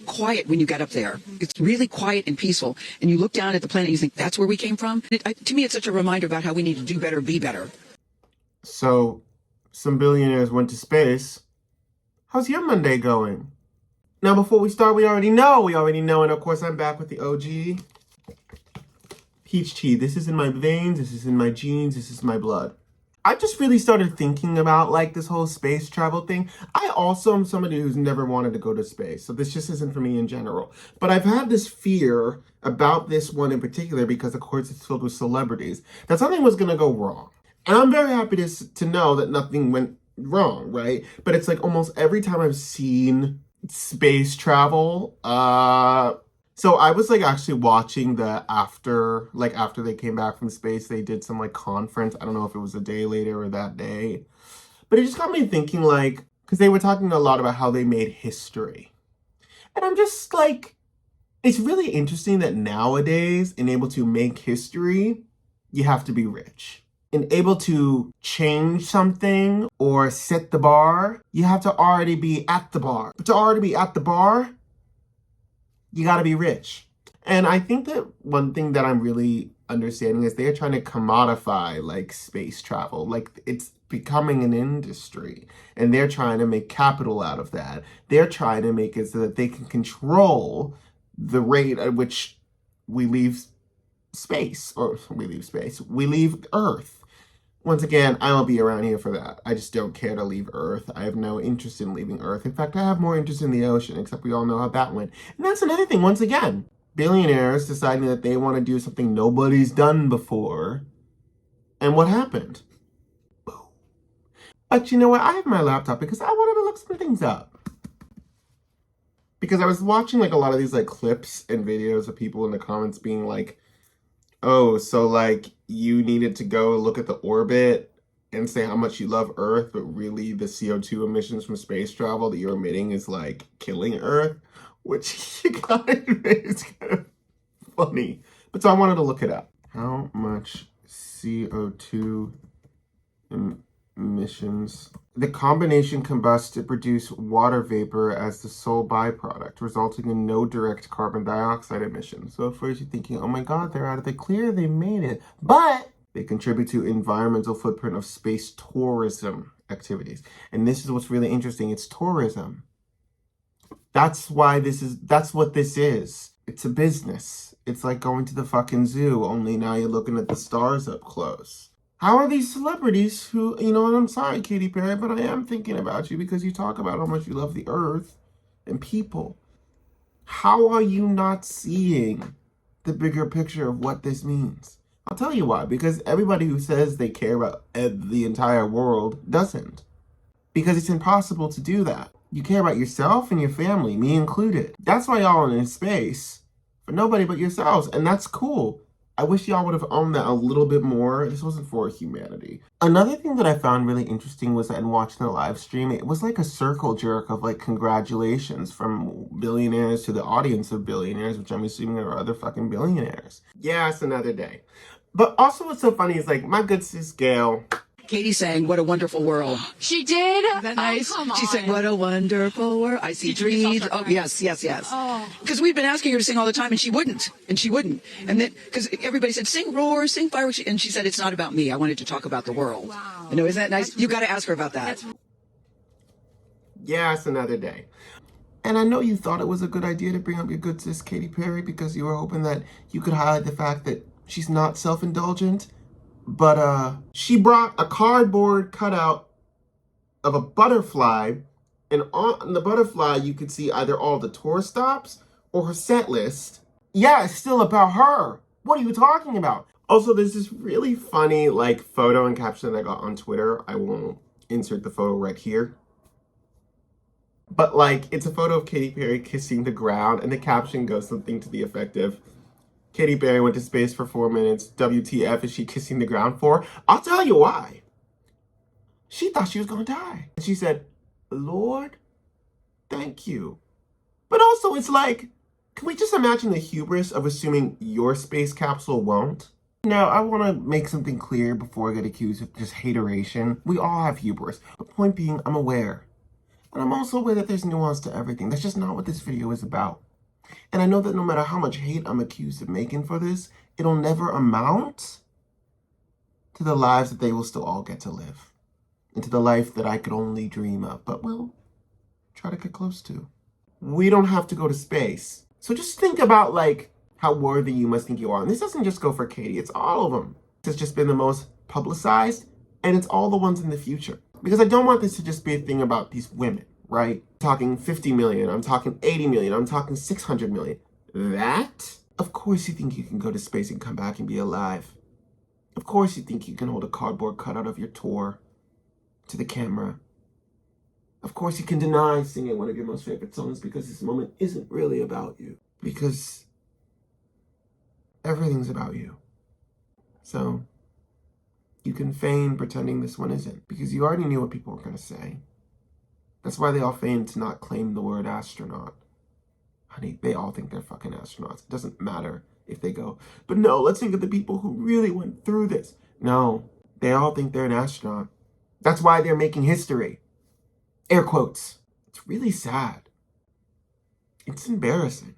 quiet when you get up there. It's really quiet and peaceful. And you look down at the planet and you think, that's where we came from? To me, it's such a reminder about how we need to do better, be better. So, some billionaires went to space. How's your Monday going? Now, before we start, we already know, and of course, I'm back with the OG. Peach tea. This is in my veins, this is in my genes, this is my blood. I just really started thinking about like this whole space travel thing. I also am somebody who's never wanted to go to space, so this just isn't for me in general. But I've had this fear about this one in particular because, of course, it's filled with celebrities, that something was going to go wrong. And I'm very happy to know that nothing went wrong, right? But it's like almost every time I've seen space travel, so I was like actually watching the after they came back from space, they did some like conference. I don't know if it was a day later or that day, but it just got me thinking, like, because they were talking a lot about how they made history. And I'm just like, it's really interesting that nowadays, in able to make history, you have to be rich. In able to change something or set the bar, you have to already be at the bar. But to already be at the bar, you gotta be rich. And I think that one thing that I'm really understanding is they're trying to commodify like space travel. Like it's becoming an industry and they're trying to make capital out of that. They're trying to make it so that they can control the rate at which we leave we leave Earth. Once again, I won't be around here for that. I just don't care to leave Earth. I have no interest in leaving Earth. In fact, I have more interest in the ocean, except we all know how that went. And that's another thing, once again. Billionaires deciding that they want to do something nobody's done before. And what happened? Boom. But you know what? I have my laptop because I wanted to look some things up. Because I was watching like a lot of these like clips and videos of people in the comments being like, oh, so like you needed to go look at the orbit and say how much you love Earth, but really the CO2 emissions from space travel that you're emitting is like killing Earth, which you guys is kind of funny. But so I wanted to look it up. How much CO2 emissions? The combination combusts to produce water vapor as the sole byproduct, resulting in no direct carbon dioxide emissions. So at first you're thinking, oh my God, they're out of the clear, they made it. But they contribute to environmental footprint of space tourism activities. And this is what's really interesting. It's tourism. That's what this is. It's a business. It's like going to the fucking zoo, only now you're looking at the stars up close. How are these celebrities who, and I'm sorry, Katy Perry, but I am thinking about you because you talk about how much you love the earth and people. How are you not seeing the bigger picture of what this means? I'll tell you why. Because everybody who says they care about the entire world doesn't. Because it's impossible to do that. You care about yourself and your family, me included. That's why y'all are in space for nobody but yourselves, and that's cool. I wish y'all would have owned that a little bit more. This wasn't for humanity. Another thing that I found really interesting was that in watching the live stream, it was like a circle jerk of like congratulations from billionaires to the audience of billionaires, which I'm assuming are other fucking billionaires. Yeah, it's another day. But also what's so funny is like my good sis Gail. Katie sang, "What a Wonderful World." She did? Isn't that nice? She sang, "What a wonderful world. I see trees." Oh, yes. Because we've been asking her to sing all the time, and she wouldn't. And then, because everybody said, sing Roar, sing Fireworks. And she said, it's not about me. I wanted to talk about the world. Wow. Isn't that nice? You got to ask her about that. Yeah, it's another day. And I know you thought it was a good idea to bring up your good sis Katy Perry because you were hoping that you could highlight the fact that she's not self-indulgent. But she brought a cardboard cutout of a butterfly, and on the butterfly you could see either all the tour stops or her set list. Yeah, it's still about her. What are you talking about? Also, there's this really funny like photo and caption that I got on Twitter. I won't insert the photo right here. But like, it's a photo of Katy Perry kissing the ground, and the caption goes something to the effect of, Katy Perry went to space for 4 minutes. WTF is she kissing the ground for? I'll tell you why. She thought she was going to die. And she said, Lord, thank you. But also it's like, can we just imagine the hubris of assuming your space capsule won't? Now, I want to make something clear before I get accused of just hateration. We all have hubris. But point being, I'm aware. But I'm also aware that there's nuance to everything. That's just not what this video is about. And I know that no matter how much hate I'm accused of making for this, it'll never amount to the lives that they will still all get to live. And to the life that I could only dream of, but will try to get close to. We don't have to go to space. So just think about, like, how worthy you must think you are. And this doesn't just go for Katie, it's all of them. This has just been the most publicized, and it's all the ones in the future. Because I don't want this to just be a thing about these women, right? I'm talking 50 million, I'm talking 80 million, I'm talking 600 million. That? Of course you think you can go to space and come back and be alive. Of course you think you can hold a cardboard cutout of your tour to the camera. Of course you can deny singing one of your most favorite songs because this moment isn't really about you. Because everything's about you. So you can feign pretending this one isn't, because you already knew what people were going to say. That's why they all feign to not claim the word astronaut. Honey, they all think they're fucking astronauts. It doesn't matter if they go, but no, let's think of the people who really went through this. No, they all think they're an astronaut. That's why they're making history. Air quotes. It's really sad. It's embarrassing.